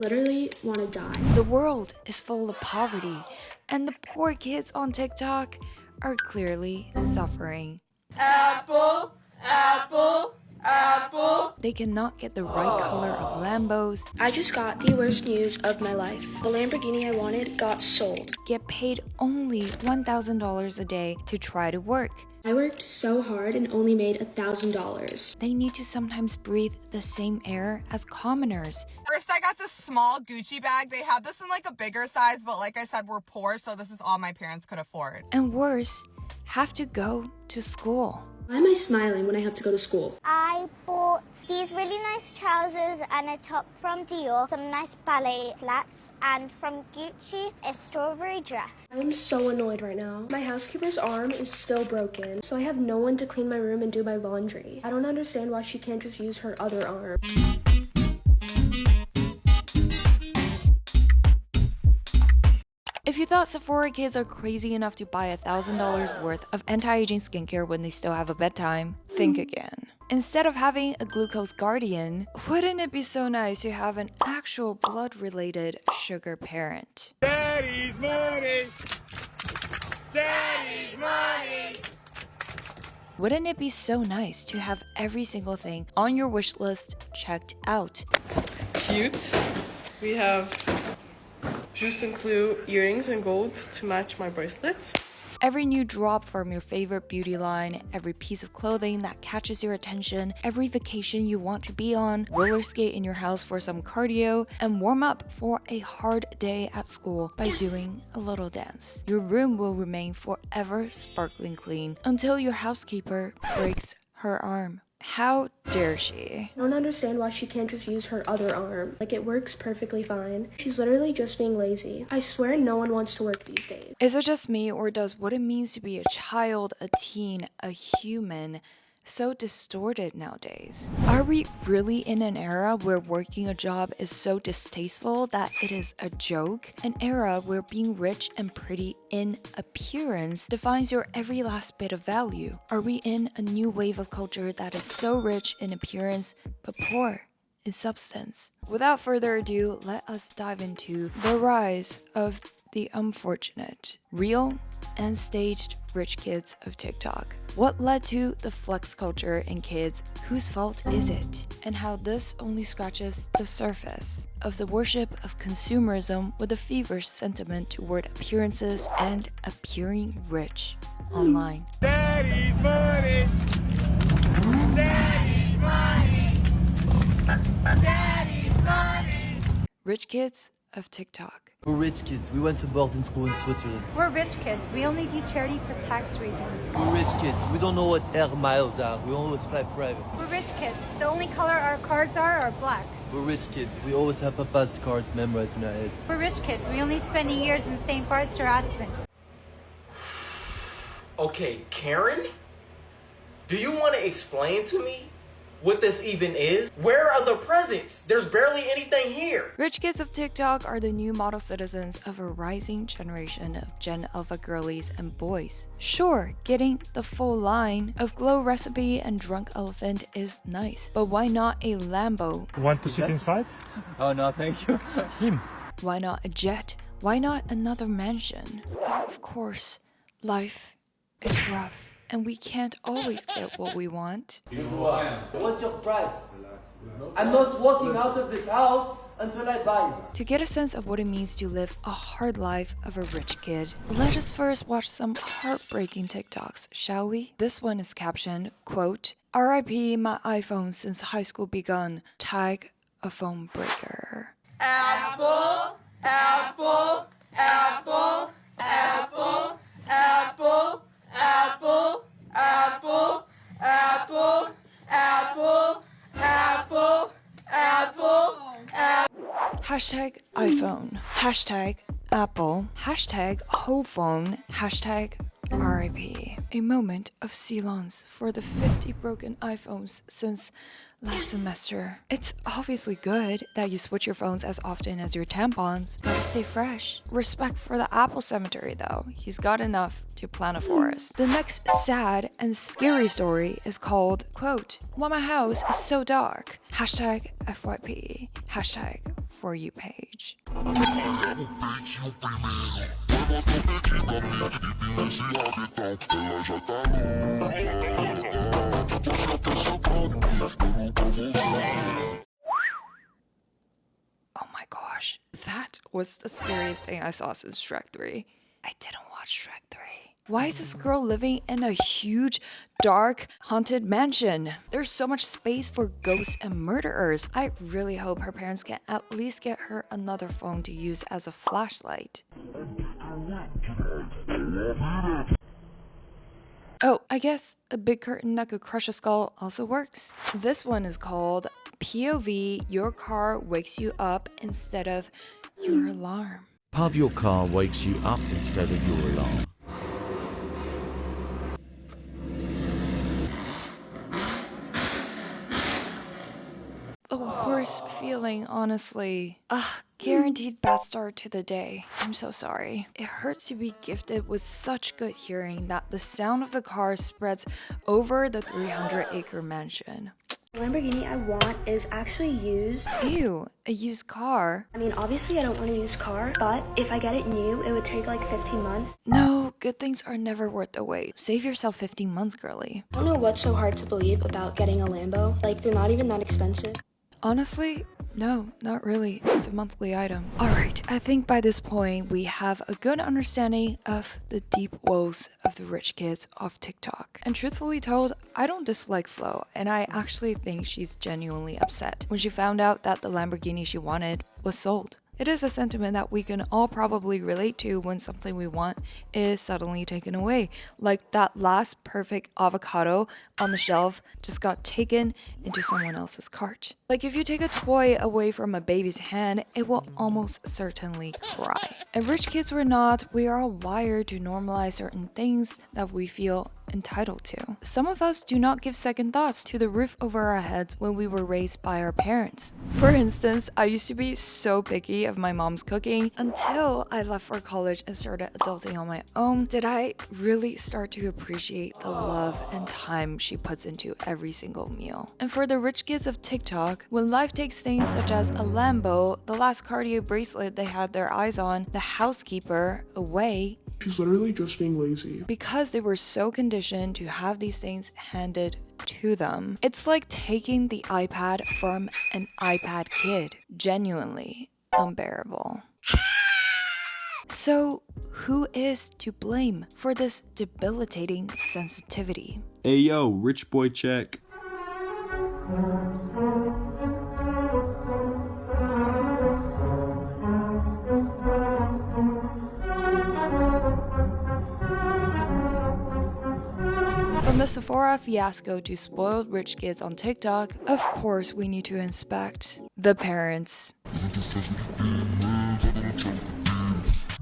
Literally want to die. The world is full of poverty, and the poor kids on TikTok are clearly suffering. Apple, apple, apple. They cannot get the right color of Lambos, I just got the worst news of my life. The Lamborghini I wanted got sold. get paid only $1,000 a day to try to work. I worked so hard and only made $1,000. They need to sometimes breathe the same air as commoners. First, I got this small Gucci bag. They had this in like a bigger size, but like I said, we're poor, so this is all my parents could afford. And worse, have to go to school. Why am I smiling when I have to go to school? I bought these really nice trousers and a top from Dior, some nice ballet flats, and from Gucci, a strawberry dress. I'm so annoyed right now. My housekeeper's arm is still broken, so I have no one to clean my room and do my laundry. I don't understand why she can't just use her other arm. If you thought Sephora kids are crazy enough to buy $1,000 worth of anti-aging skincare when they still have a bedtime, think again. Instead of having a glucose guardian, wouldn't it be so nice to have an actual blood-related sugar parent? Daddy's money! Daddy's money! Wouldn't it be so nice to have every single thing on your wish list checked out? Cute. We have Juste and Clue earrings in gold to match my bracelet. Every new drop from your favorite beauty line, every piece of clothing that catches your attention, every vacation you want to be on, roller skate in your house for some cardio, and warm up for a hard day at school by doing a little dance. Your room will remain forever sparkling clean until your housekeeper breaks her arm. How dare she? I don't understand why she can't just use her other arm. Like, it works perfectly fine. She's literally just being lazy. I swear no one wants to work these days. Is it just me, or does what it means to be a child, a teen, a human so distorted nowadays? Are we really in an era where working a job is so distasteful that it is a joke? An era where being rich and pretty in appearance defines your every last bit of value? Are we in a new wave of culture that is so rich in appearance but poor in substance? Without further ado, let us dive into the rise of the unfortunate, real and staged rich kids of TikTok. What led to the flex culture in kids? Whose fault is it? And how this only scratches the surface of the worship of consumerism with a feverish sentiment toward appearances and appearing rich online. Daddy's money! Daddy's money! Daddy's money! Rich kids of TikTok. We're rich kids. We went to boarding school in Switzerland. We're rich kids. We only do charity for tax reasons. We're rich kids. We don't know what air miles are. We always fly private. We're rich kids. The only color our cards are black. We're rich kids. We always have Papa's cards memorized in our heads. We're rich kids. We only spend years in St. Bart's or Aspen. Okay, Karen? Do you want to explain to me what this even is? Where are the presents? There's barely anything here. Rich kids of TikTok are the new model citizens of a rising generation of Gen Alpha girlies and boys. Sure, getting the full line of Glow Recipe and Drunk Elephant is nice, but why not a Lambo? Want to sit inside? Oh no, thank you. Him. Why not a jet? Why not another mansion? Oh, of course, life is rough, and we can't always get what we want. What's your price? I'm not walking out of this house until I buy it. To get a sense of what it means to live a hard life of a rich kid, let us first watch some heartbreaking TikToks, shall we? This one is captioned, quote, RIP my iPhone since high school begun, tag a phone breaker. Apple, apple, apple, apple, apple, apple, apple, apple, apple, apple, apple, Hashtag iPhone, hashtag Apple, hashtag whole phone, hashtag RIP. A moment of silence for the 50 broken iPhones since last semester. It's obviously good that you switch your phones as often as your tampons. Gotta stay fresh. Respect for the apple cemetery though. He's got enough to plant a forest. The next sad and scary story is called, quote, "Why my house is so dark. Hashtag FYP. Hashtag For You page." Oh my gosh, that was the scariest thing I saw since Shrek 3. I didn't watch Shrek 3. Why is this girl living in a huge, dark, haunted mansion? There's so much space for ghosts and murderers. I really hope her parents can at least get her another phone to use as a flashlight. Oh, I guess a big curtain that could crush a skull also works. This one is called POV, your car wakes you up instead of your alarm. Have your car wakes you up instead of your alarm. The worst feeling, honestly. Ugh, guaranteed bad start to the day. I'm so sorry. It hurts to be gifted with such good hearing that the sound of the car spreads over the 300-acre mansion. The Lamborghini I want is actually used. Ew, a used car? I mean, obviously I don't want a used car, but if I get it new, it would take like 15 months. No, good things are never worth the wait. Save yourself 15 months, girly. I don't know what's so hard to believe about getting a Lambo. Like, they're not even that expensive. Honestly, no, not really. It's a monthly item. Alright, I think by this point we have a good understanding of the deep woes of the rich kids of TikTok. And truthfully told, I don't dislike Flo, and I actually think she's genuinely upset when she found out that the Lamborghini she wanted was sold. It is a sentiment that we can all probably relate to when something we want is suddenly taken away. Like that last perfect avocado on the shelf just got taken into someone else's cart. Like if you take a toy away from a baby's hand, it will almost certainly cry. And rich kids or not, we are all wired to normalize certain things that we feel entitled to. Some of us do not give second thoughts to the roof over our heads when we were raised by our parents. For instance, I used to be so picky of my mom's cooking until I left for college and started adulting on my own. Did I really start to appreciate the love and time she puts into every single meal? And for the rich kids of TikTok, when life takes things such as a Lambo, the last Cartier bracelet they had their eyes on, the housekeeper, away, she's literally just being lazy. Because they were so conditioned to have these things handed to them. It's like taking the iPad from an iPad kid. Genuinely unbearable. So, who is to blame for this debilitating sensitivity? Hey yo, rich boy check. From the Sephora fiasco to spoiled rich kids on TikTok, of course we need to inspect the parents.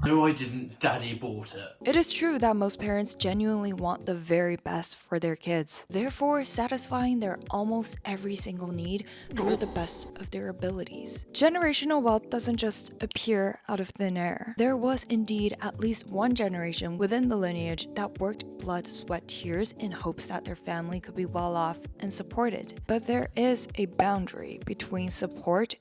No, I didn't. Daddy bought it. It is true that most parents genuinely want the very best for their kids, therefore satisfying their almost every single need through the best of their abilities. Generational wealth doesn't just appear out of thin air. There was indeed at least one generation within the lineage that worked blood, sweat, tears in hopes that their family could be well off and supported. But there is a boundary between support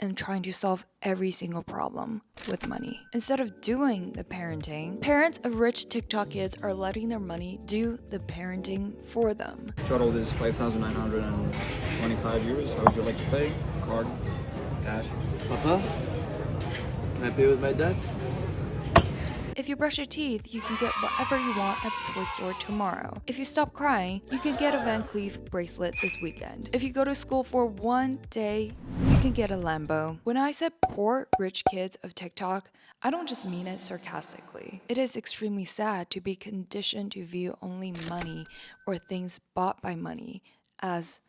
and trying to solve every single problem with money. Instead of doing the parenting, parents of rich TikTok kids are letting their money do the parenting for them. Total is 5,925 euros. How would you like to pay? Card? Cash? Papa? Can I pay with my debt? If you brush your teeth, you can get whatever you want at the toy store tomorrow. If you stop crying, you can get a Van Cleef bracelet this weekend. If you go to school for one day, you can get a Lambo. When I said poor rich kids of TikTok, I don't just mean it sarcastically. It is extremely sad to be conditioned to view only money or things bought by money as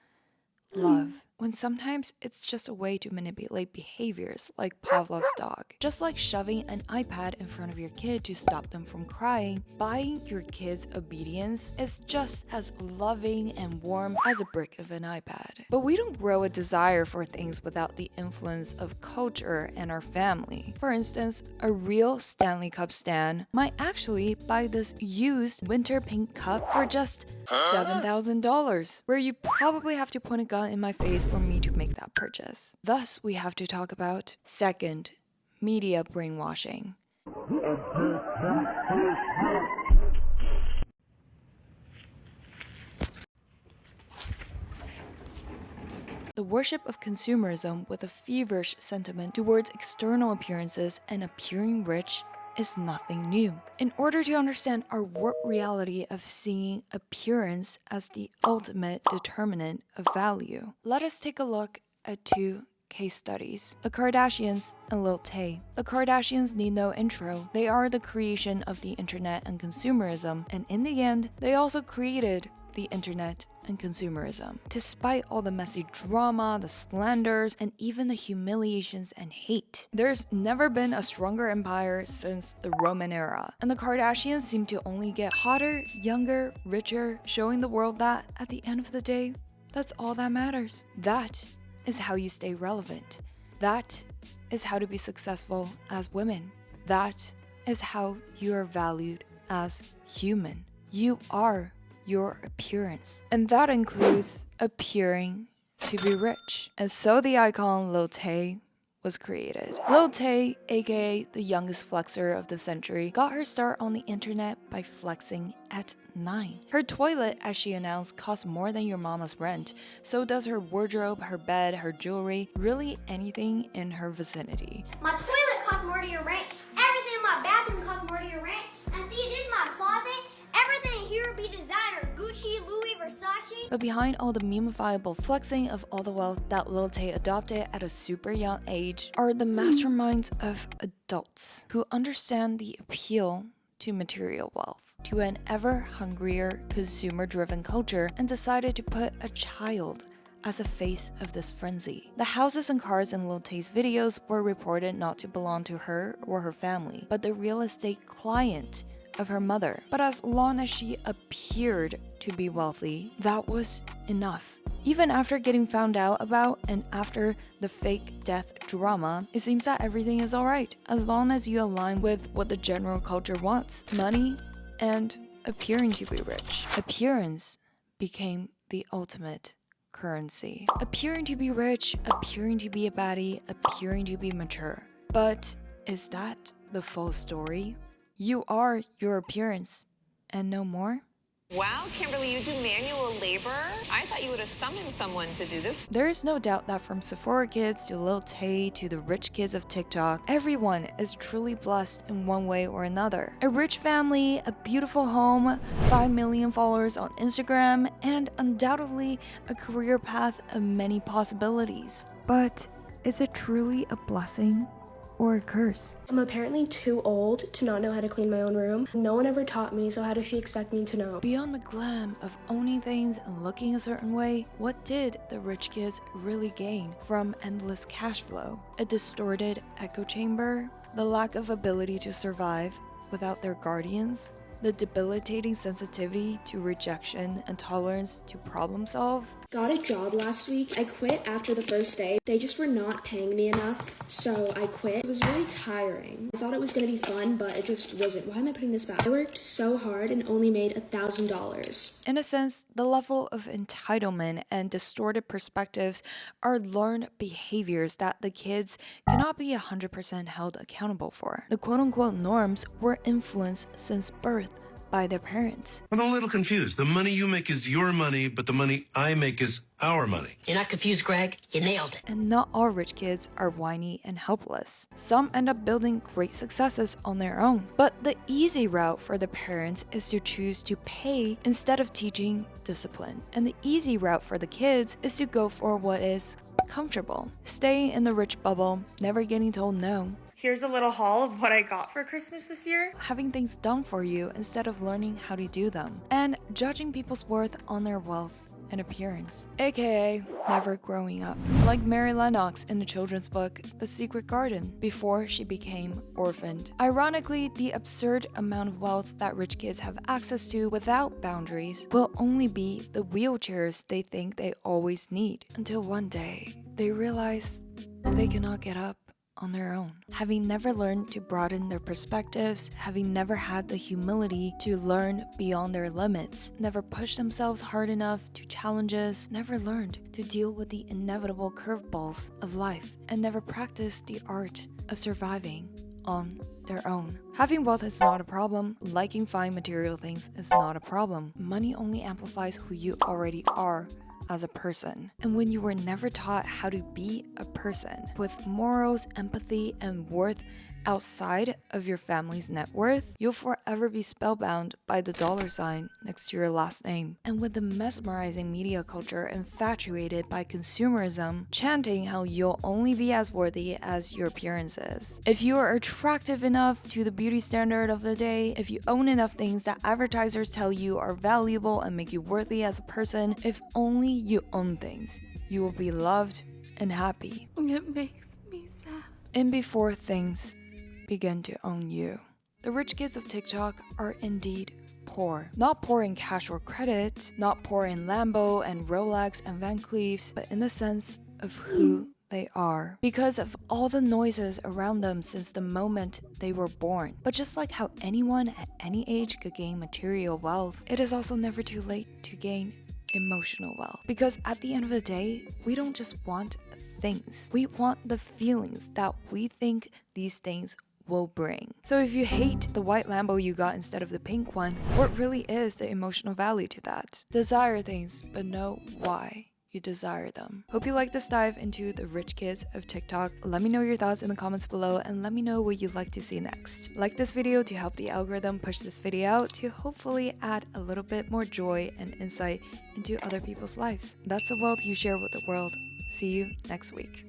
love. when sometimes it's just a way to manipulate behaviors like Pavlov's dog. Just like shoving an iPad in front of your kid to stop them from crying, buying your kids obedience is just as loving and warm as a brick of an iPad. But we don't grow a desire for things without the influence of culture and our family. For instance, a real Stanley Cup stan might actually buy this used winter pink cup for just $7,000, where you probably have to point a gun in my face for me to make that purchase. Thus, we have to talk about second, media brainwashing. The worship of consumerism with a feverish sentiment towards external appearances and appearing rich is nothing new. In order to understand our warped reality of seeing appearance as the ultimate determinant of value, let us take a look at two case studies: the Kardashians and Lil Tay. The Kardashians need no intro. They are the creation of the internet and consumerism, and in the end, they also created the internet and consumerism. Despite all the messy drama, the slanders, and even the humiliations and hate, there's never been a stronger empire since the Roman era. And the Kardashians seem to only get hotter, younger, richer, showing the world that, at the end of the day, that's all that matters. That is how you stay relevant. That is how to be successful as women. That is how you are valued as human. You are your appearance, and that includes appearing to be rich. And so the icon Lil Tay was created. Lil Tay, aka the youngest flexer of the century, got her start on the internet by flexing at 9. Her toilet, as she announced, costs more than your mama's rent. So does her wardrobe, her bed, her jewelry, really anything in her vicinity. My toilet costs more than your rent. Everything in my bathroom costs more than your rent. And see, this is my closet. Everything here be designer. Gucci, Louis, Versace. But behind all the memeifiable flexing of all the wealth that Lil Tay adopted at a super young age are the masterminds of adults who understand the appeal to material wealth, to an ever hungrier, consumer-driven culture, and decided to put a child as a face of this frenzy. The houses and cars in Lil Tay's videos were reported not to belong to her or her family, but the real estate client of her mother. But as long as she appeared to be wealthy, that was enough. Even after getting found out about and after the fake death drama, it seems that everything is alright, as long as you align with what the general culture wants: money and appearing to be rich. Appearance became the ultimate currency. Appearing to be rich, appearing to be a baddie, appearing to be mature. But is that the full story? You are your appearance, and no more? Wow, Kimberly, you do manual labor? I thought you would have summoned someone to do this. There is no doubt that from Sephora kids to Lil Tay to the rich kids of TikTok, everyone is truly blessed in one way or another. A rich family, a beautiful home, 5 million followers on Instagram, and undoubtedly a career path of many possibilities. But is it truly a blessing or a curse? I'm apparently too old to not know how to clean my own room. No one ever taught me, so how does she expect me to know? Beyond the glam of owning things and looking a certain way, what did the rich kids really gain from endless cash flow? A distorted echo chamber? The lack of ability to survive without their guardians? The debilitating sensitivity to rejection and tolerance to problem solve? Got a job last week. I quit after the first day. They just were not paying me enough, so I quit. It was really tiring. I thought it was gonna be fun, but it just wasn't. Why am I putting this back? I worked so hard and only made $1,000. In a sense, the level of entitlement and distorted perspectives are learned behaviors that the kids cannot be 100% held accountable for. The quote-unquote norms were influenced since birth by their parents. I'm a little confused. The money you make is your money, but the money I make is our money. You're not confused, Greg. You nailed it. And not all rich kids are whiny and helpless. Some end up building great successes on their own. But the easy route for the parents is to choose to pay instead of teaching discipline. And the easy route for the kids is to go for what is comfortable. Stay in the rich bubble, never getting told no. Here's a little haul of what I got for Christmas this year. Having things done for you instead of learning how to do them. And judging people's worth on their wealth and appearance, aka never growing up. Like Mary Lennox in the children's book The Secret Garden, before she became orphaned. Ironically, the absurd amount of wealth that rich kids have access to without boundaries will only be the wheelchairs they think they always need, until one day they realize they cannot get up on their own. Having never learned to broaden their perspectives, having never had the humility to learn beyond their limits, never pushed themselves hard enough to challenges, never learned to deal with the inevitable curveballs of life, and never practiced the art of surviving on their own. Having wealth is not a problem. Liking fine material things is not a problem. Money only amplifies who you already are as a person. And when you were never taught how to be a person with morals, empathy, and worth outside of your family's net worth, you'll forever be spellbound by the $sign next to your last name. And with the mesmerizing media culture infatuated by consumerism, chanting how you'll only be as worthy as your appearances. If you are attractive enough to the beauty standard of the day, if you own enough things that advertisers tell you are valuable and make you worthy as a person, if only you own things, you will be loved and happy. It makes me sad. And before things begin to own you. The rich kids of TikTok are indeed poor. Not poor in cash or credit, not poor in Lambo and Rolex and Van Cleefs, but in the sense of who they are. Because of all the noises around them since the moment they were born. But just like how anyone at any age could gain material wealth, it is also never too late to gain emotional wealth. Because at the end of the day, we don't just want things. We want the feelings that we think these things will bring. So if you hate the white Lambo you got instead of the pink one, what really is the emotional value to that? Desire things, but know why you desire them. Hope you like this dive into the rich kids of TikTok. Let me know your thoughts in the comments below and let me know what you'd like to see next. Like this video to help the algorithm push this video out to hopefully add a little bit more joy and insight into other people's lives. That's the wealth you share with the world. See you next week.